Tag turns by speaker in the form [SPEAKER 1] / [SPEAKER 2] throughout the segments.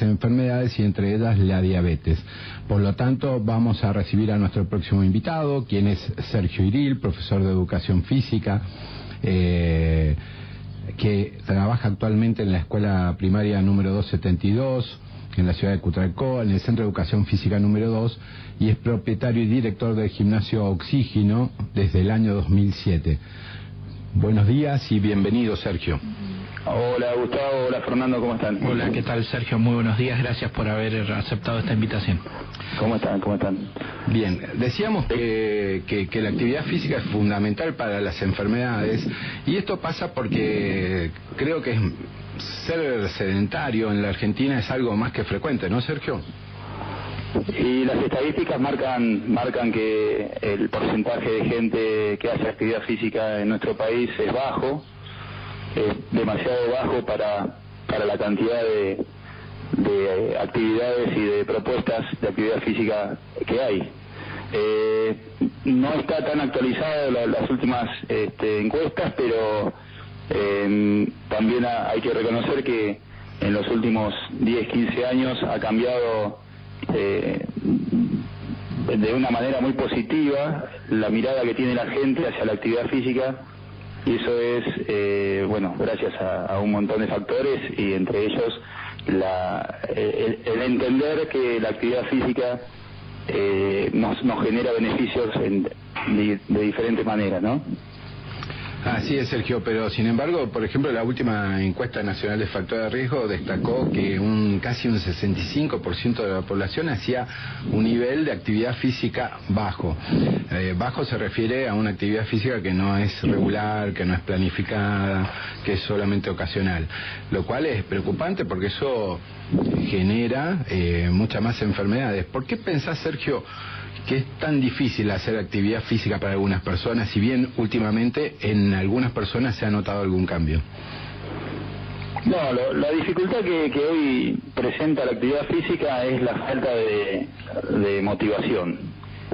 [SPEAKER 1] enfermedades y entre ellas la diabetes. Por lo tanto, vamos a recibir a nuestro próximo invitado, quien es Sergio Iril, profesor de educación física, que trabaja actualmente en la escuela primaria número 272 en la ciudad de Cutralcó, en el Centro de Educación Física número 2, y es propietario y director del gimnasio Oxígeno desde el año 2007. Buenos días y bienvenido, Sergio.
[SPEAKER 2] Hola Gustavo, hola Fernando, ¿cómo están?
[SPEAKER 3] Hola, ¿qué tal, Sergio? Muy buenos días, gracias por haber aceptado esta invitación.
[SPEAKER 2] ¿Cómo están?
[SPEAKER 1] Bien, decíamos que la actividad física es fundamental para las enfermedades, y esto pasa porque creo que ser sedentario en la Argentina es algo más que frecuente, ¿no, Sergio?
[SPEAKER 2] Y las estadísticas marcan que el porcentaje de gente que hace actividad física en nuestro país es bajo, es demasiado bajo para la cantidad de actividades y de propuestas de actividad física que hay. No está tan actualizada las últimas encuestas, pero también hay que reconocer que en los últimos 10, 15 años ha cambiado de una manera muy positiva la mirada que tiene la gente hacia la actividad física, y eso es gracias a un montón de factores, y entre ellos el entender que la actividad física nos genera beneficios de diferentes maneras, ¿no?
[SPEAKER 1] Así es, Sergio, pero sin embargo, por ejemplo, la última encuesta nacional de factor de riesgo destacó que casi un 65% de la población hacía un nivel de actividad física bajo. Bajo se refiere a una actividad física que no es regular, que no es planificada, que es solamente ocasional, lo cual es preocupante porque eso genera muchas más enfermedades. ¿Por qué pensás, Sergio, que es tan difícil hacer actividad física para algunas personas, si bien últimamente en algunas personas se ha notado algún cambio?
[SPEAKER 2] No, la dificultad que hoy presenta la actividad física es la falta de motivación.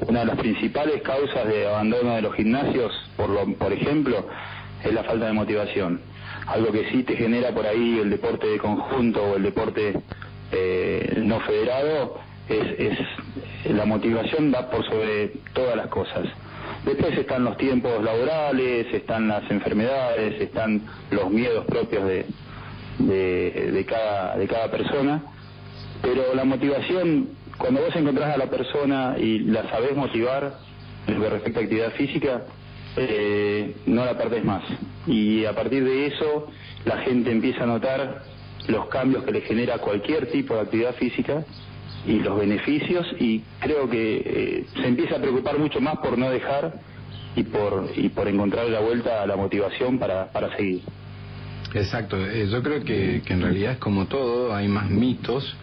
[SPEAKER 2] Una de las principales causas de abandono de los gimnasios, por ejemplo, es la falta de motivación. Algo que sí te genera por ahí el deporte de conjunto o el deporte no federado, es la motivación va por sobre todas las cosas. Después están los tiempos laborales, están las enfermedades, están los miedos propios de cada persona, pero la motivación, cuando vos encontrás a la persona y la sabés motivar en lo que respecta a actividad física, no la perdés más, y a partir de eso la gente empieza a notar los cambios que le genera cualquier tipo de actividad física y los beneficios, y creo que se empieza a preocupar mucho más por no dejar y por encontrar la vuelta a la motivación para seguir. Exacto,
[SPEAKER 1] yo creo que en realidad es como todo, hay más mitos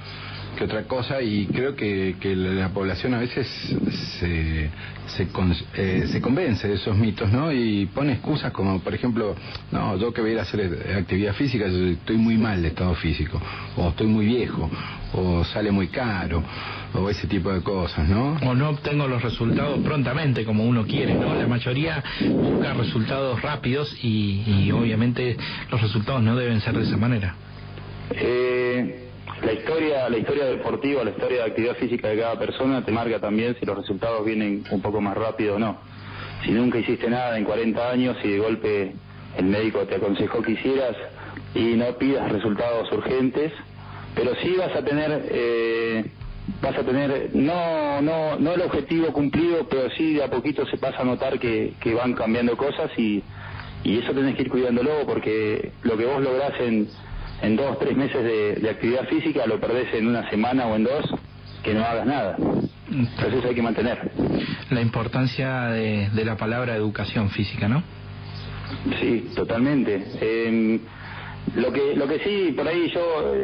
[SPEAKER 1] que otra cosa, y creo que la población a veces se convence de esos mitos, ¿no? Y pone excusas como, por ejemplo, no, yo que voy a ir a hacer actividad física, yo estoy muy mal de estado físico, o estoy muy viejo, o sale muy caro, o ese tipo de cosas, ¿no?
[SPEAKER 3] O no obtengo los resultados prontamente como uno quiere, ¿no? La mayoría busca resultados rápidos y obviamente los resultados no deben ser de esa manera.
[SPEAKER 2] La historia deportiva, la historia de actividad física de cada persona te marca también si los resultados vienen un poco más rápido o no. Si nunca hiciste nada en 40 años y de golpe el médico te aconsejó que hicieras, y no pidas resultados urgentes, pero sí vas a tener no el objetivo cumplido, pero sí de a poquito se pasa a notar que van cambiando cosas, y eso tenés que ir cuidándolo, porque lo que vos lográs en 2, 3 meses de actividad física lo perdés en una semana o en 2 que no hagas nada. Entonces hay que mantener
[SPEAKER 3] la importancia de la palabra educación física, ¿no?
[SPEAKER 2] Sí, totalmente. Lo que sí, por ahí yo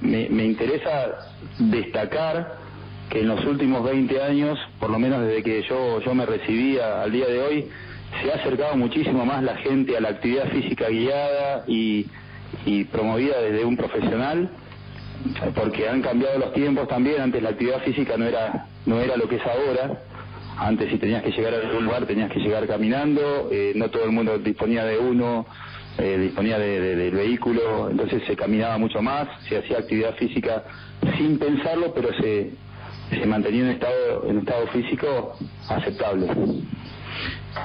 [SPEAKER 2] me interesa destacar que en los últimos 20 años, por lo menos desde que yo me recibí al día de hoy, se ha acercado muchísimo más la gente a la actividad física guiada y promovida desde un profesional, porque han cambiado los tiempos también. Antes la actividad física no era lo que es ahora. Antes, si tenías que llegar a algún lugar, tenías que llegar caminando, no todo el mundo disponía de uno disponía del vehículo, entonces se caminaba mucho más, se hacía actividad física sin pensarlo, pero se mantenía en un estado físico aceptable.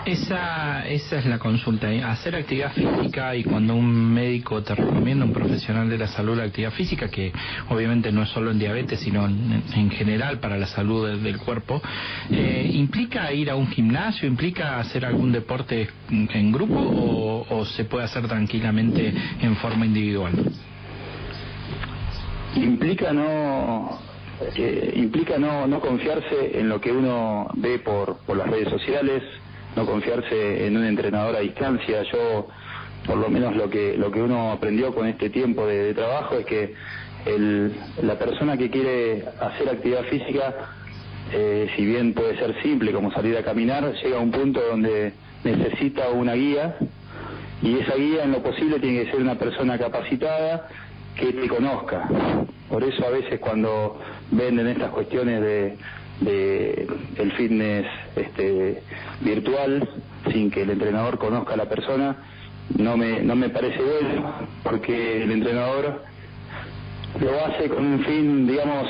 [SPEAKER 3] Esa es la consulta, hacer actividad física, y cuando un médico te recomienda, un profesional de la salud, la actividad física, que obviamente no es solo en diabetes, sino en general para la salud del cuerpo, ¿implica ir a un gimnasio, implica hacer algún deporte en grupo o se puede hacer tranquilamente en forma individual?
[SPEAKER 2] Implica no confiarse en lo que uno ve por las redes sociales, no confiarse en un entrenador a distancia. Yo, por lo menos lo que uno aprendió con este tiempo de trabajo es que la persona que quiere hacer actividad física, si bien puede ser simple como salir a caminar, llega a un punto donde necesita una guía, y esa guía en lo posible tiene que ser una persona capacitada que te conozca. Por eso a veces cuando venden estas cuestiones de el fitness virtual sin que el entrenador conozca a la persona, no me parece bueno, porque el entrenador lo hace con un fin, digamos,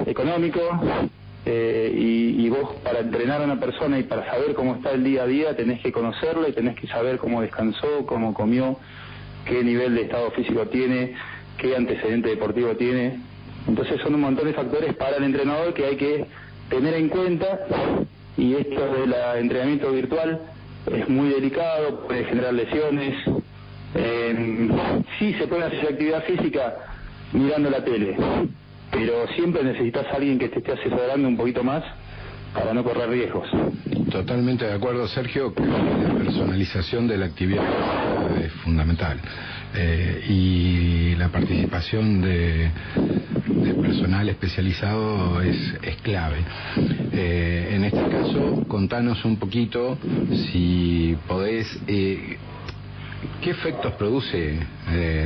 [SPEAKER 2] económico, y vos, para entrenar a una persona y para saber cómo está el día a día, tenés que conocerlo y tenés que saber cómo descansó, cómo comió, qué nivel de estado físico tiene, qué antecedente deportivo tiene. Entonces son un montón de factores para el entrenador que hay que tener en cuenta, y esto del entrenamiento virtual es muy delicado, puede generar lesiones. Sí se puede hacer actividad física mirando la tele, pero siempre necesitas a alguien que te esté asesorando un poquito más para no correr riesgos.
[SPEAKER 1] Totalmente de acuerdo, Sergio. Creo que la personalización de la actividad es fundamental, y la participación de personal especializado es clave. En este caso, contanos un poquito, si podés, ¿qué efectos produce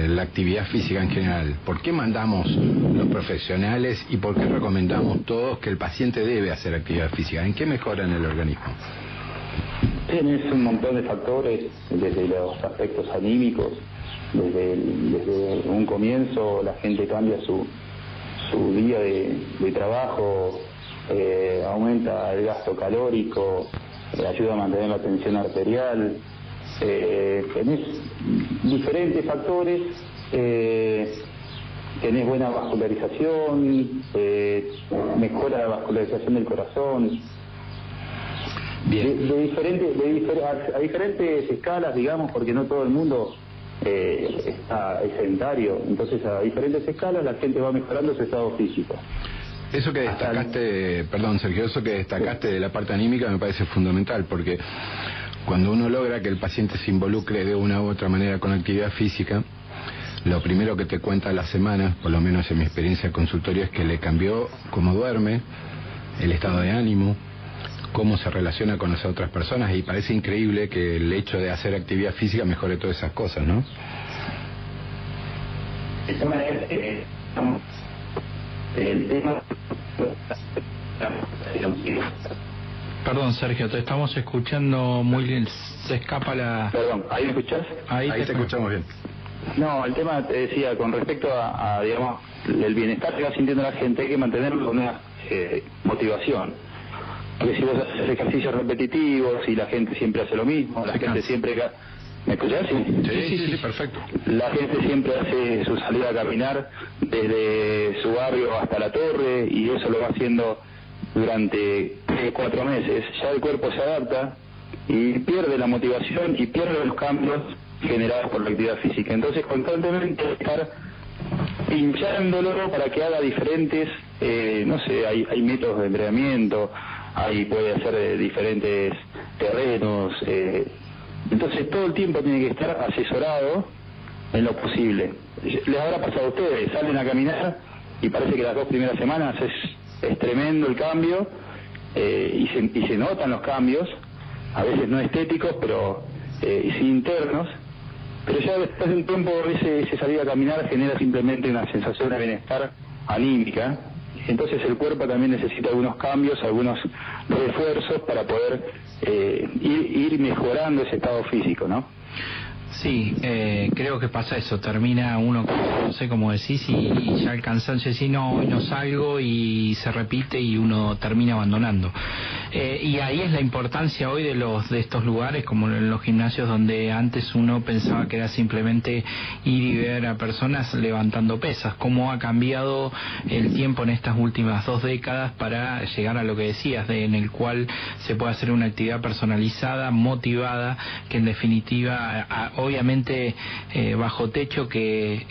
[SPEAKER 1] la actividad física en general? ¿Por qué mandamos los profesionales y por qué recomendamos todos que el paciente debe hacer actividad física? ¿En qué mejora en el organismo?
[SPEAKER 2] Tienes un montón de factores, desde los aspectos anímicos, desde un comienzo la gente cambia su día de trabajo, aumenta el gasto calórico, ayuda a mantener la tensión arterial. Tenés diferentes factores, tenés buena vascularización, mejora la vascularización del corazón. Bien. A diferentes escalas, digamos, porque no todo el mundo está sedentario, entonces a diferentes escalas la gente va mejorando su estado físico.
[SPEAKER 1] Eso que destacaste, perdón Sergio, eso que destacaste de la parte anímica me parece fundamental, porque cuando uno logra que el paciente se involucre de una u otra manera con la actividad física, lo primero que te cuenta a la semana, por lo menos en mi experiencia en consultorio, es que le cambió cómo duerme, el estado de ánimo, cómo se relaciona con las otras personas, y parece increíble que el hecho de hacer actividad física mejore todas esas cosas, ¿no?
[SPEAKER 2] El tema...
[SPEAKER 3] Perdón, Sergio, te estamos escuchando muy bien, se escapa la...
[SPEAKER 2] Perdón, ¿ahí me escuchás?
[SPEAKER 1] Ahí te escuchamos bien.
[SPEAKER 2] No, el tema, te decía, con respecto a digamos, el bienestar que va sintiendo la gente, hay que mantenerlo con una motivación. Porque si vos haces ejercicios repetitivos y la gente siempre hace lo mismo, la gente siempre... ¿Me escuchás?
[SPEAKER 1] Sí, perfecto.
[SPEAKER 2] La gente siempre hace su salida a caminar desde su barrio hasta la torre, y eso lo va haciendo durante 3-4 meses. Ya el cuerpo se adapta y pierde la motivación y pierde los cambios generados por la actividad física. Entonces constantemente estar pinchándolo para que haga diferentes, no sé, hay métodos de entrenamiento, puede hacer diferentes terrenos, entonces todo el tiempo tiene que estar asesorado en lo posible. Les habrá pasado a ustedes, salen a caminar y parece que las 2 primeras semanas es tremendo el cambio, y se notan los cambios, a veces no estéticos, pero sí internos, pero ya después de un tiempo ese salir a caminar genera simplemente una sensación de bienestar anímica. Entonces el cuerpo también necesita algunos cambios, algunos refuerzos para poder ir mejorando ese estado físico, ¿no?
[SPEAKER 3] Sí, creo que pasa eso, termina uno, no sé cómo decís, y ya el cansancio decís, no, hoy no salgo, y se repite y uno termina abandonando. Y ahí es la importancia hoy de estos lugares, como en los gimnasios, donde antes uno pensaba que era simplemente ir y ver a personas levantando pesas. Cómo ha cambiado el tiempo en estas últimas 2 décadas para llegar a lo que decías, en el cual se puede hacer una actividad personalizada, motivada, que en definitiva, obviamente bajo techo, que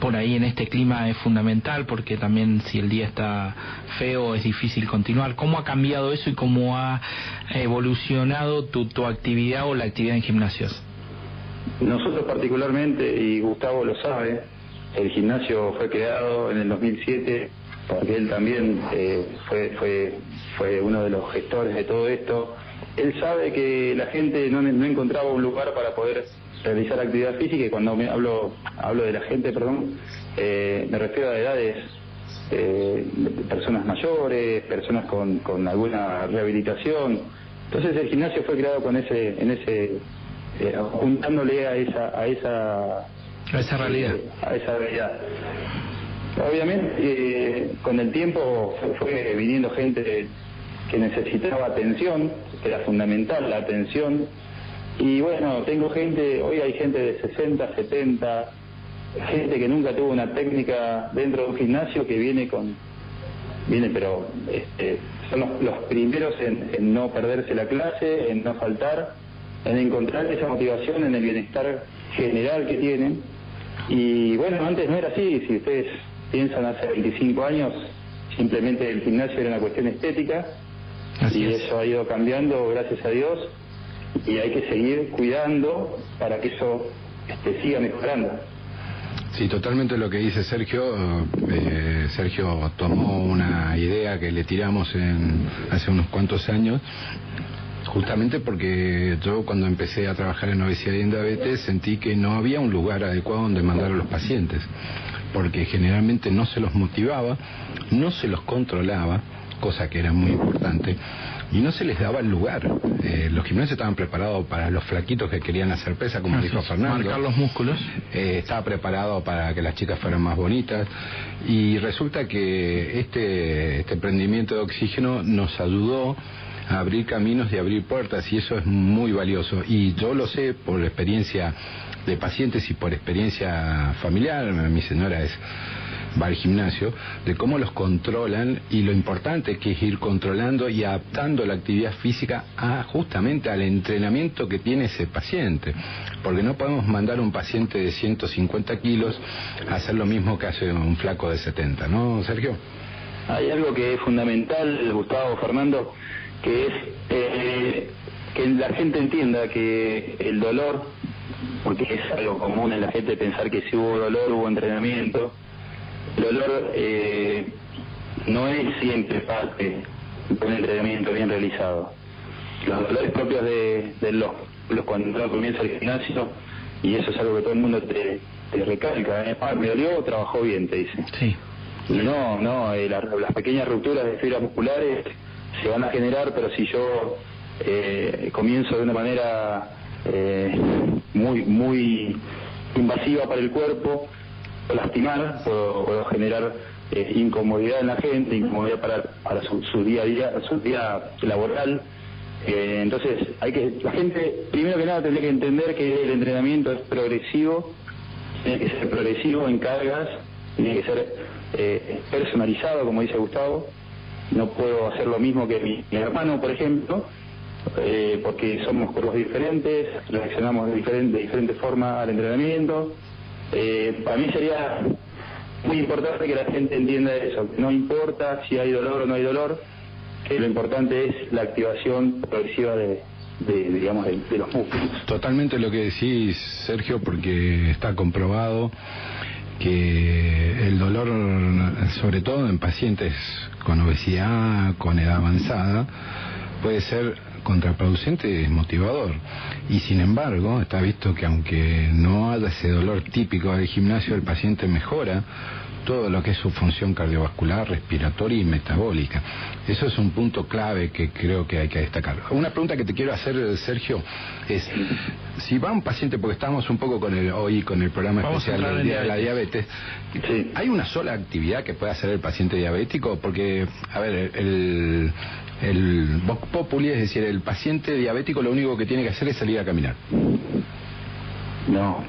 [SPEAKER 3] por ahí en este clima es fundamental, porque también si el día está feo es difícil continuar. ¿Cómo ha cambiado eso y cómo ha evolucionado tu actividad o la actividad en gimnasios?
[SPEAKER 2] Nosotros particularmente, y Gustavo lo sabe, el gimnasio fue creado en el 2007, porque él también fue uno de los gestores de todo esto. Él sabe que la gente no encontraba un lugar para poder realizar actividad física, y cuando hablo de la gente, me refiero a edades, personas mayores, personas con alguna rehabilitación. Entonces el gimnasio fue creado con apuntándole a esa realidad. A esa realidad. Obviamente con el tiempo fue viniendo gente que necesitaba atención, que era fundamental la atención. Y bueno, hoy hay gente de 60, 70, gente que nunca tuvo una técnica dentro de un gimnasio, que viene, pero son los primeros en no perderse la clase, en no faltar, en encontrar esa motivación en el bienestar general que tienen. Y bueno, antes no era así. Si ustedes piensan, hace 25 años, simplemente el gimnasio era una cuestión estética. Así es. Eso ha ido cambiando, gracias a Dios, y hay que seguir cuidando para que eso siga mejorando.
[SPEAKER 1] Sí, totalmente lo que dice Sergio. Sergio tomó una idea que le tiramos hace unos cuantos años, justamente porque yo, cuando empecé a trabajar en obesidad y en diabetes, sentí que no había un lugar adecuado donde mandar a los pacientes, porque generalmente no se los motivaba, no se los controlaba, cosa que era muy importante, y no se les daba el lugar. Los gimnasios estaban preparados para los flaquitos que querían hacer pesa, como dijo Fernando.
[SPEAKER 3] Marcar los músculos.
[SPEAKER 1] Estaba preparado para que las chicas fueran más bonitas, y resulta que este emprendimiento de Oxígeno nos ayudó a abrir caminos y abrir puertas, y eso es muy valioso. Y yo lo sé por experiencia de pacientes y por experiencia familiar. Mi señora va al gimnasio, de cómo los controlan, y lo importante que es ir controlando y adaptando la actividad física justamente al entrenamiento que tiene ese paciente, porque no podemos mandar a un paciente de 150 kilos a hacer lo mismo que hace un flaco de 70, ¿no, Sergio?
[SPEAKER 2] Hay algo que es fundamental, Gustavo, Fernando, que es que la gente entienda que el dolor, porque es algo común en la gente pensar que si hubo dolor hubo entrenamiento. El dolor no es siempre parte de un entrenamiento bien realizado. Los dolores propios de cuando uno comienza el gimnasio, y eso es algo que todo el mundo te recalca, me dolió, trabajó bien, te dice.
[SPEAKER 3] Sí.
[SPEAKER 2] Y las pequeñas rupturas de fibras musculares se van a generar, pero si yo comienzo de una manera muy invasiva para el cuerpo, puedo lastimar, puedo generar incomodidad en la gente, incomodidad para su día a día, su día laboral. Entonces la gente, primero que nada, tendría que entender que el entrenamiento es progresivo, tiene que ser progresivo en cargas, tiene que ser personalizado, como dice Gustavo. No puedo hacer lo mismo que mi hermano, por ejemplo, porque somos cuerpos diferentes, reaccionamos de diferente forma al entrenamiento. Para mí sería muy importante que la gente entienda eso, que no importa si hay dolor o no hay dolor, que lo importante es la activación progresiva de los músculos.
[SPEAKER 1] Totalmente lo que decís, Sergio, porque está comprobado que el dolor, sobre todo en pacientes con obesidad, con edad avanzada, puede ser contraproducente y desmotivador. Y sin embargo, está visto que aunque no haya ese dolor típico del gimnasio, el paciente mejora todo lo que es su función cardiovascular, respiratoria y metabólica. Eso es un punto clave que creo que hay que destacar. Una pregunta que te quiero hacer, Sergio, es si va un paciente, porque estamos un poco hoy con el programa especial del Día de la Diabetes,
[SPEAKER 2] sí.
[SPEAKER 1] ¿Hay una sola actividad que pueda hacer el paciente diabético? Porque, a ver, el Vox Populi, es decir, el paciente diabético lo único que tiene que hacer es salir a caminar.
[SPEAKER 2] No.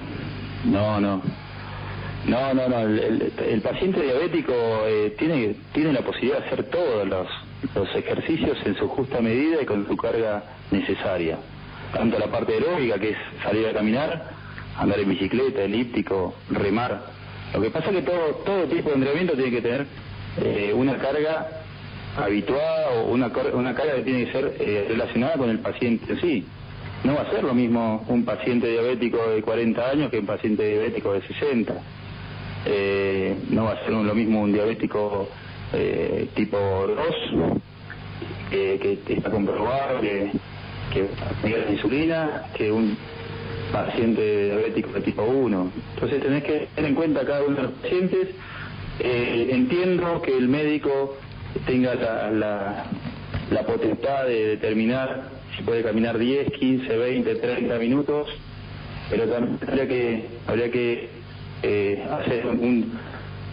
[SPEAKER 2] El paciente diabético tiene la posibilidad de hacer todos los ejercicios en su justa medida y con su carga necesaria. Tanto la parte aeróbica, que es salir a caminar, andar en bicicleta, elíptico, remar. Lo que pasa es que todo tipo de entrenamiento tiene que tener una carga habituada o una carga que tiene que ser relacionada con el paciente en sí. No va a ser lo mismo un paciente diabético de 40 años que un paciente diabético de 60. No va a ser lo mismo un diabético tipo 2, que está comprobado que nivel de insulina, que un paciente diabético de tipo 1. Entonces tenés que tener en cuenta cada uno de los pacientes. Entiendo que el médico tenga la potestad de determinar si puede caminar 10, 15, 20, 30 minutos, pero también habría que hacer un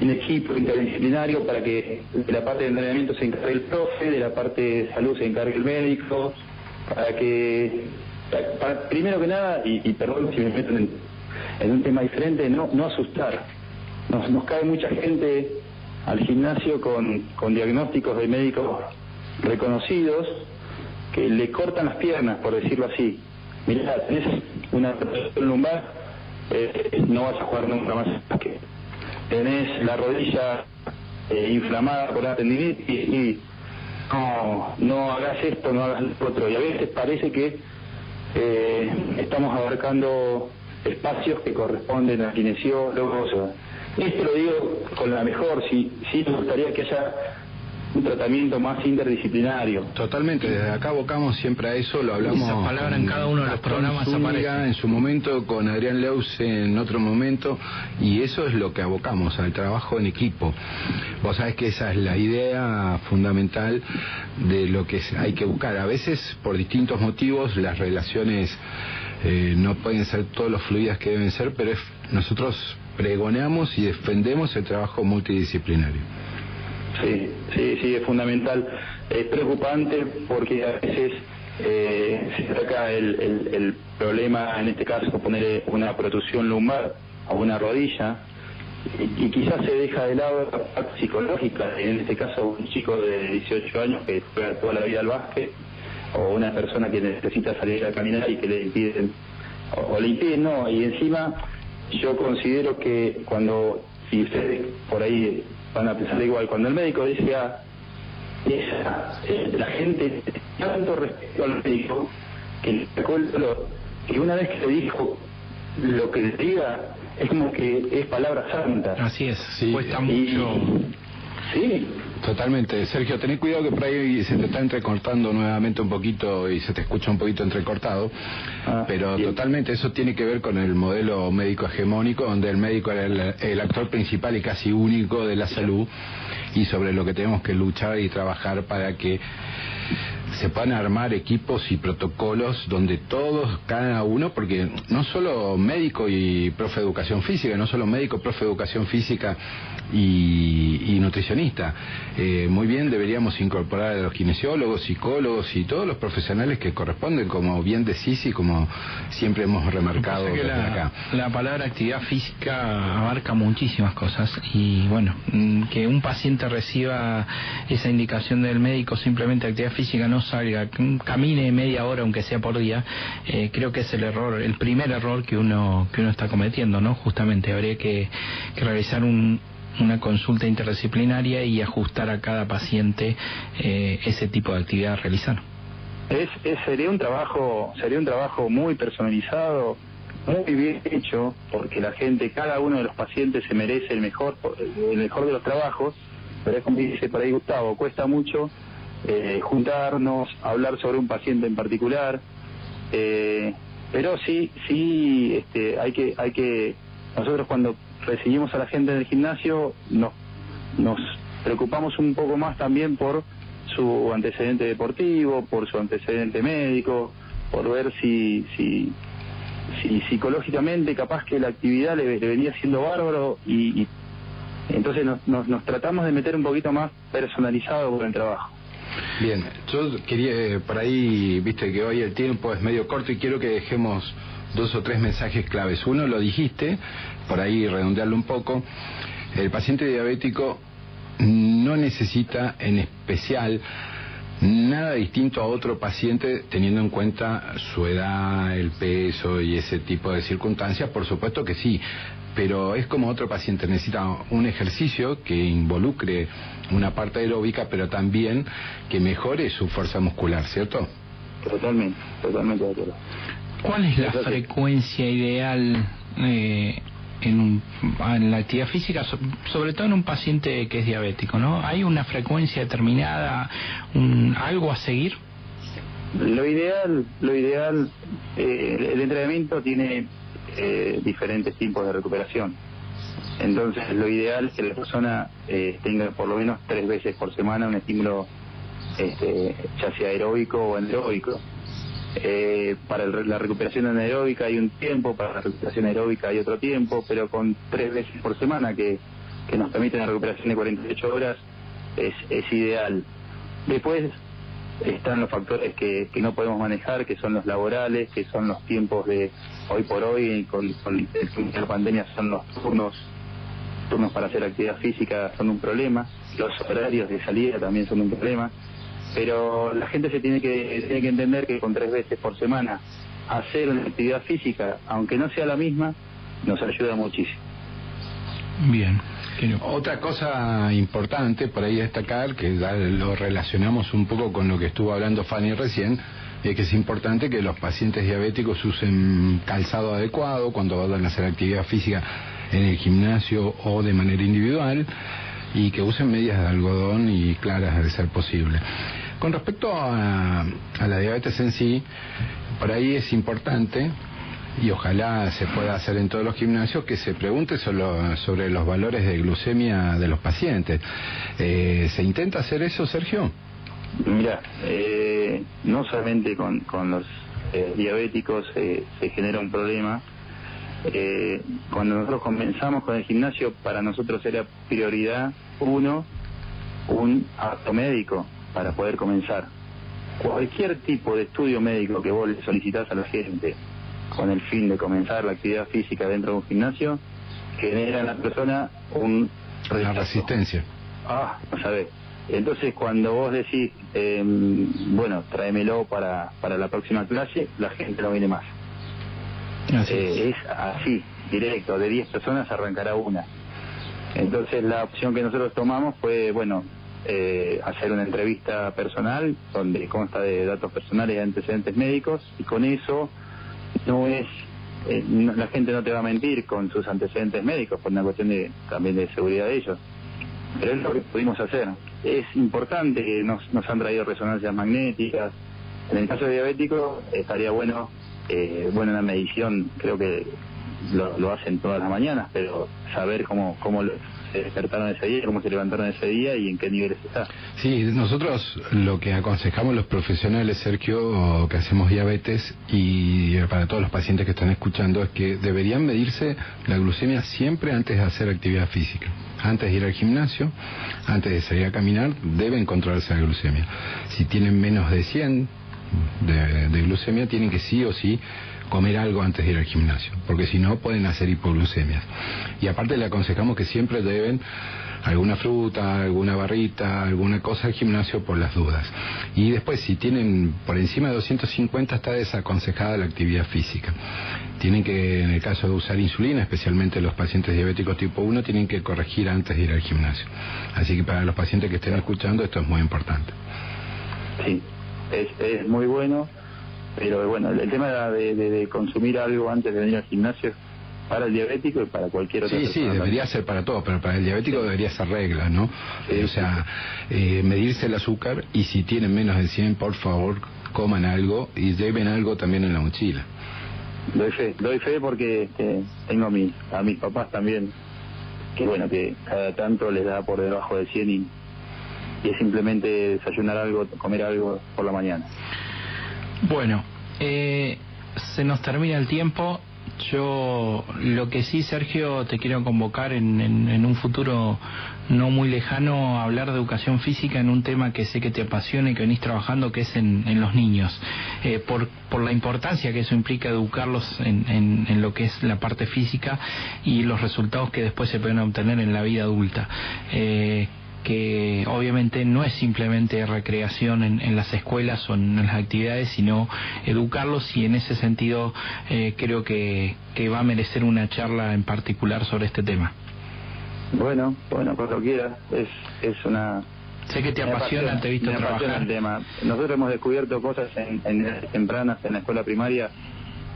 [SPEAKER 2] equipo interdisciplinario para que de la parte de entrenamiento se encargue el profe, de la parte de salud se encargue el médico, para primero que nada, y perdón si me meto en un tema diferente, no asustar. Nos cae mucha gente al gimnasio con diagnósticos de médicos reconocidos que le cortan las piernas, por decirlo así. Mirá, tenés una presión lumbar, no vas a jugar nunca más. Tenés la rodilla inflamada por una tendinitis y no hagas esto, no hagas lo otro. Y a veces parece que estamos abarcando espacios que corresponden a kinesiólogos. Esto lo digo con la mejor, sí me gustaría que haya un tratamiento más interdisciplinario.
[SPEAKER 1] Totalmente, desde acá abocamos siempre a eso, lo hablamos.
[SPEAKER 3] Esa palabra en cada uno de los programas aparece.
[SPEAKER 1] En su momento, con Adrián Leus en otro momento, y eso es lo que abocamos, al trabajo en equipo. Vos sabés que esa es la idea fundamental de lo que hay que buscar. A veces, por distintos motivos, las relaciones no pueden ser todos los fluidas que deben ser, pero nosotros pregonamos y defendemos el trabajo multidisciplinario. Sí, es fundamental. Es preocupante porque a veces se ataca el problema, en este caso poner una protrusión lumbar a una rodilla, y quizás se deja de lado la parte psicológica, en este caso un chico de 18 años que juega toda la vida al básquet, o una persona que necesita salir a caminar y que le impiden, y encima yo considero que si ustedes por ahí van a pensar igual, cuando el médico dice la gente tanto respeto al médico que le sacó el dolor, que una vez que le dijo lo que le diga es como que es palabra santa.
[SPEAKER 3] Así es,
[SPEAKER 1] sí,
[SPEAKER 3] cuesta mucho.
[SPEAKER 2] Sí.
[SPEAKER 1] Totalmente. Sergio, tenés cuidado que por ahí se te está entrecortando nuevamente un poquito y se te escucha un poquito entrecortado, pero bien. Totalmente eso tiene que ver con el modelo médico hegemónico, donde el médico era el actor principal y casi único de la salud, y sobre lo que tenemos que luchar y trabajar para que se puedan armar equipos y protocolos donde todos, cada uno, porque no solo médico y profe de educación física, no solo médico, profe de educación física y nutricionista, muy bien deberíamos incorporar a los kinesiólogos, psicólogos y todos los profesionales que corresponden, como bien decís y como siempre hemos remarcado desde acá.
[SPEAKER 3] La palabra actividad física abarca muchísimas cosas, y bueno, que un paciente reciba esa indicación del médico, simplemente actividad física, no salga, camine media hora aunque sea por día, creo que es el primer error que uno está cometiendo, ¿no? Justamente habría que realizar una consulta interdisciplinaria y ajustar a cada paciente ese tipo de actividad a realizar.
[SPEAKER 2] Sería un trabajo muy personalizado, muy bien hecho, porque cada uno de los pacientes se merece el mejor de los trabajos, pero es como dice por ahí Gustavo, cuesta mucho juntarnos, hablar sobre un paciente en particular, pero sí hay que nosotros cuando recibimos a la gente en el gimnasio nos nos preocupamos un poco más también por su antecedente deportivo, por su antecedente médico, por ver si psicológicamente capaz que la actividad le venía siendo bárbaro y entonces nos tratamos de meter un poquito más personalizado con el trabajo.
[SPEAKER 1] Bien, yo quería, por ahí, viste que hoy el tiempo es medio corto y quiero que dejemos 2 o 3 mensajes claves. Uno lo dijiste, por ahí redondearlo un poco, el paciente diabético no necesita en especial nada distinto a otro paciente teniendo en cuenta su edad, el peso y ese tipo de circunstancias. Por supuesto que sí, pero es como otro paciente, necesita un ejercicio que involucre una parte aeróbica, pero también que mejore su fuerza muscular, ¿cierto?
[SPEAKER 2] Totalmente de acuerdo.
[SPEAKER 3] ¿Cuál es la frecuencia ideal en la actividad física, sobre todo en un paciente que es diabético, ¿no? ¿Hay una frecuencia determinada, algo a seguir?
[SPEAKER 2] Lo ideal, el entrenamiento tiene diferentes tipos de recuperación. Entonces, lo ideal es que la persona tenga por lo menos 3 veces por semana un estímulo, ya sea aeróbico o anaeróbico. Para la recuperación anaeróbica hay un tiempo, para la recuperación aeróbica hay otro tiempo, pero con 3 veces por semana que nos permite una recuperación de 48 horas es ideal. Después están los factores que no podemos manejar, que son los laborales, que son los tiempos de hoy por hoy, con la pandemia son los turnos para hacer actividad física son un problema, los horarios de salida también son un problema. Pero la gente tiene que entender que con 3 veces por semana hacer una actividad física, aunque no sea la misma, nos ayuda muchísimo.
[SPEAKER 3] Bien.
[SPEAKER 1] Otra cosa importante por ahí destacar, que ya lo relacionamos un poco con lo que estuvo hablando Fanny recién, es que es importante que los pacientes diabéticos usen calzado adecuado cuando vayan a hacer actividad física en el gimnasio o de manera individual, y que usen medias de algodón y claras de ser posible. Con respecto a la diabetes en sí, por ahí es importante, y ojalá se pueda hacer en todos los gimnasios, que se pregunte sobre los valores de glucemia de los pacientes. ¿Se intenta hacer eso, Sergio?
[SPEAKER 2] Mira, no solamente con los diabéticos se genera un problema. Cuando nosotros comenzamos con el gimnasio, para nosotros era prioridad 1 un acto médico para poder comenzar. Cualquier tipo de estudio médico que vos le solicitás a la gente con el fin de comenzar la actividad física dentro de un gimnasio genera en la persona
[SPEAKER 1] una resistencia.
[SPEAKER 2] No sabés. Entonces cuando vos decís bueno, tráemelo para la próxima clase, la gente no viene más. Es así, directo, de 10 personas arrancará una. Entonces la opción que nosotros tomamos fue, bueno, hacer una entrevista personal donde consta de datos personales y antecedentes médicos, y con eso la gente no te va a mentir con sus antecedentes médicos por una cuestión también de seguridad de ellos, pero es lo que pudimos hacer. Es importante que nos han traído resonancias magnéticas. En el caso de diabético estaría bueno una medición, creo que lo hacen todas las mañanas, pero saber cómo se despertaron ese día, cómo se levantaron ese día y en qué niveles está.
[SPEAKER 1] Sí, nosotros lo que aconsejamos los profesionales, Sergio, que hacemos diabetes, y para todos los pacientes que están escuchando, es que deberían medirse la glucemia siempre antes de hacer actividad física. Antes de ir al gimnasio, antes de salir a caminar, deben controlarse la glucemia. Si tienen menos de 100 de glucemia, tienen que sí o sí comer algo antes de ir al gimnasio, porque si no pueden hacer hipoglucemias. Y aparte le aconsejamos que siempre deben alguna fruta, alguna barrita, alguna cosa al gimnasio por las dudas. Y después, si tienen por encima de 250, está desaconsejada la actividad física. Tienen que, en el caso de usar insulina, especialmente los pacientes diabéticos tipo 1, tienen que corregir antes de ir al gimnasio. Así que para los pacientes que estén escuchando, esto es muy importante.
[SPEAKER 2] Sí, es muy bueno. Pero bueno, el tema de consumir algo antes de venir al gimnasio para el diabético y para cualquier otra persona.
[SPEAKER 1] Sí, debería ser para todos, pero para el diabético debería ser regla, ¿no? O sea, medirse el azúcar, y si tienen menos de 100, por favor, coman algo y lleven algo también en la mochila.
[SPEAKER 2] Doy fe porque tengo a mis papás también bueno, que cada tanto les da por debajo de 100 y es simplemente desayunar algo, comer algo por la mañana.
[SPEAKER 3] Bueno, se nos termina el tiempo. Yo lo que sí, Sergio, te quiero convocar en un futuro no muy lejano a hablar de educación física en un tema que sé que te apasiona y que venís trabajando, que es en los niños, por la importancia que eso implica educarlos en lo que es la parte física y los resultados que después se pueden obtener en la vida adulta. Que obviamente no es simplemente recreación en las escuelas o en las actividades, sino educarlos, y en ese sentido creo que va a merecer una charla en particular sobre este tema.
[SPEAKER 2] Bueno, cuando quieras, es una...
[SPEAKER 3] Sé que te apasiona, te he visto trabajar.
[SPEAKER 2] El tema. Nosotros hemos descubierto cosas en edades tempranas en la escuela primaria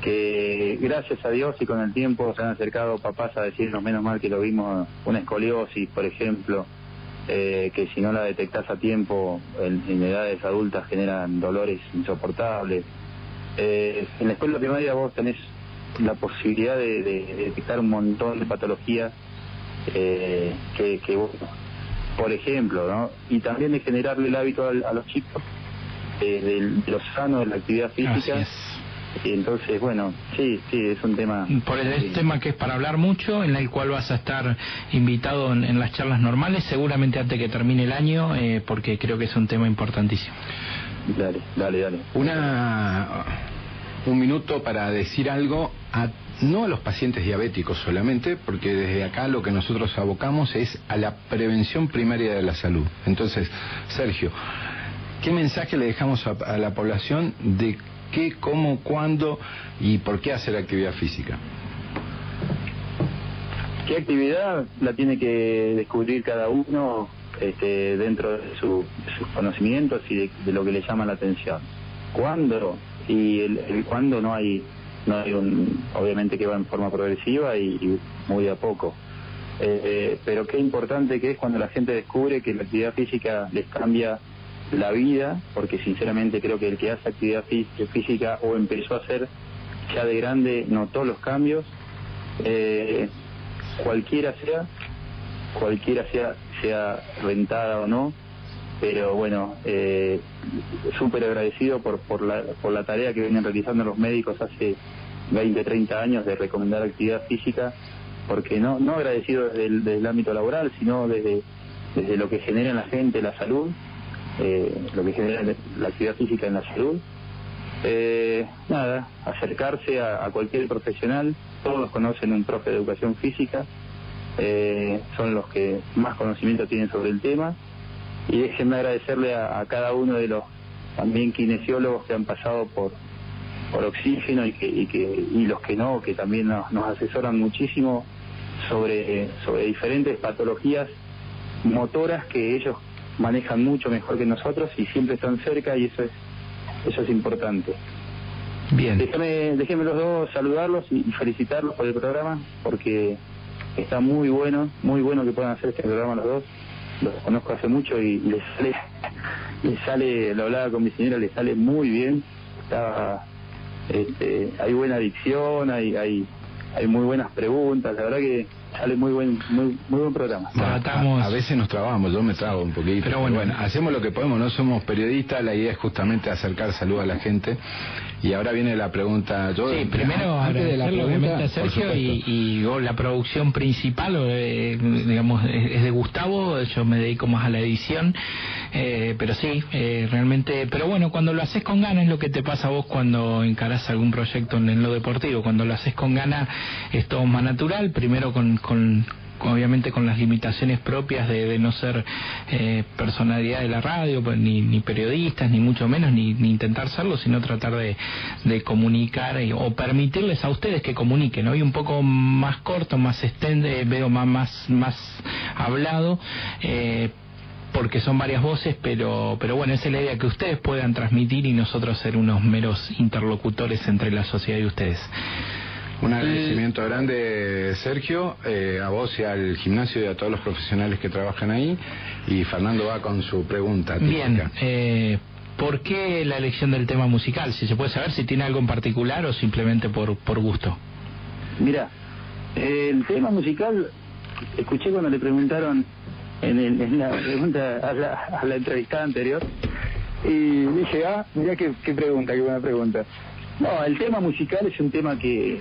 [SPEAKER 2] que gracias a Dios y con el tiempo se han acercado papás a decirnos, menos mal que lo vimos, una escoliosis, por ejemplo, que si no la detectás a tiempo en edades adultas generan dolores insoportables. En la escuela primaria vos tenés la posibilidad de detectar un montón de patologías que por ejemplo, ¿no? Y también de generarle el hábito a los chicos de lo sano de la actividad física. Y entonces, bueno, sí, es un tema...
[SPEAKER 3] Por el tema que es para hablar mucho, en el cual vas a estar invitado en las charlas normales, seguramente antes que termine el año, porque creo que es un tema importantísimo.
[SPEAKER 2] Dale.
[SPEAKER 1] Un minuto para decir algo, no a los pacientes diabéticos solamente, porque desde acá lo que nosotros abocamos es a la prevención primaria de la salud. Entonces, Sergio, ¿qué mensaje le dejamos a la población de qué, cómo, cuándo y por qué hacer actividad física?
[SPEAKER 2] ¿Qué actividad la tiene que descubrir cada uno dentro de sus conocimientos y de lo que le llama la atención? ¿Cuándo? Y el cuándo no hay obviamente que va en forma progresiva y muy de a poco. Pero qué importante que es cuando la gente descubre que la actividad física les cambia la vida, porque sinceramente creo que el que hace actividad física o empezó a hacer ya de grande notó los cambios, cualquiera sea rentada o no, pero bueno, súper agradecido por la tarea que vienen realizando los médicos hace 20, 30 años de recomendar actividad física, porque no agradecido desde el ámbito laboral, sino desde lo que genera en la gente la salud, lo que genera la actividad física en la salud. Acercarse a cualquier profesional. Todos conocen un profe de educación física, son los que más conocimiento tienen sobre el tema. Y déjenme agradecerle a cada uno de los también kinesiólogos que han pasado por oxígeno y los que no, que también nos asesoran muchísimo sobre diferentes patologías motoras que ellos manejan mucho mejor que nosotros y siempre están cerca, y eso es importante.
[SPEAKER 3] Bien.
[SPEAKER 2] Déjenme los dos saludarlos y felicitarlos por el programa, porque está muy bueno que puedan hacer este programa los dos. Los conozco hace mucho y les sale, lo hablaba con mi señora, les sale muy bien. Hay buena dicción, hay muy buenas preguntas, la verdad que sale muy buen programa.
[SPEAKER 1] A veces nos trabamos, yo me trago un poquito, pero bueno, hacemos lo que podemos, no somos periodistas, la idea es justamente acercar salud a la gente. Y ahora viene la pregunta.
[SPEAKER 3] Primero agradecerle obviamente a Sergio y la producción principal, digamos, es de Gustavo. Yo me dedico más a la edición, pero sí, realmente. Pero bueno, cuando lo haces con ganas es lo que te pasa a vos cuando encarás algún proyecto en lo deportivo. Cuando lo haces con ganas es todo más natural. Primero obviamente con las limitaciones propias de no ser personalidad de la radio, pues, ni periodistas, ni mucho menos, ni intentar serlo, sino tratar de comunicar o permitirles a ustedes que comuniquen. Hoy un poco más corto, más veo más hablado, porque son varias voces, pero bueno, esa es la idea, que ustedes puedan transmitir y nosotros ser unos meros interlocutores entre la sociedad y ustedes.
[SPEAKER 1] Un agradecimiento grande, Sergio, a vos y al gimnasio y a todos los profesionales que trabajan ahí. Y Fernando va con su pregunta típica.
[SPEAKER 3] Bien, ¿por qué la elección del tema musical? Si se puede saber si tiene algo en particular o simplemente por gusto.
[SPEAKER 2] Mira, el tema musical escuché cuando le preguntaron en la pregunta a la entrevistada anterior, y dije, mirá qué pregunta, qué buena pregunta. No, el tema musical es un tema que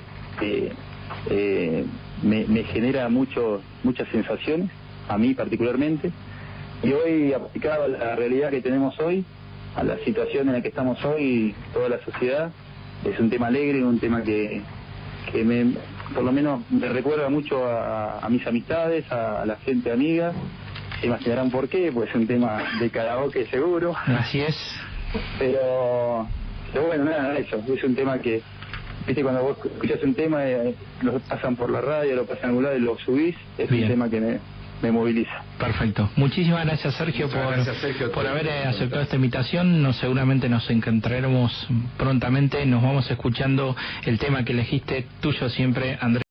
[SPEAKER 2] me genera muchas sensaciones, a mí particularmente, y hoy, aplicado a la realidad que tenemos hoy, a la situación en la que estamos hoy, toda la sociedad, es un tema alegre, un tema que por lo menos me recuerda mucho a mis amistades, a la gente amiga. Se imaginarán por qué, pues es un tema de karaoke seguro.
[SPEAKER 3] Así es.
[SPEAKER 2] Pero bueno, nada, eso, es un tema que, viste, cuando vos escuchás un tema, lo pasan por la radio, lo pasan en algún lado y lo subís, es un tema que me moviliza.
[SPEAKER 3] Perfecto. Muchísimas gracias, Sergio, por haber aceptado esta invitación. Seguramente nos encontraremos prontamente. Nos vamos escuchando el tema que elegiste, tuyo siempre, Andrés.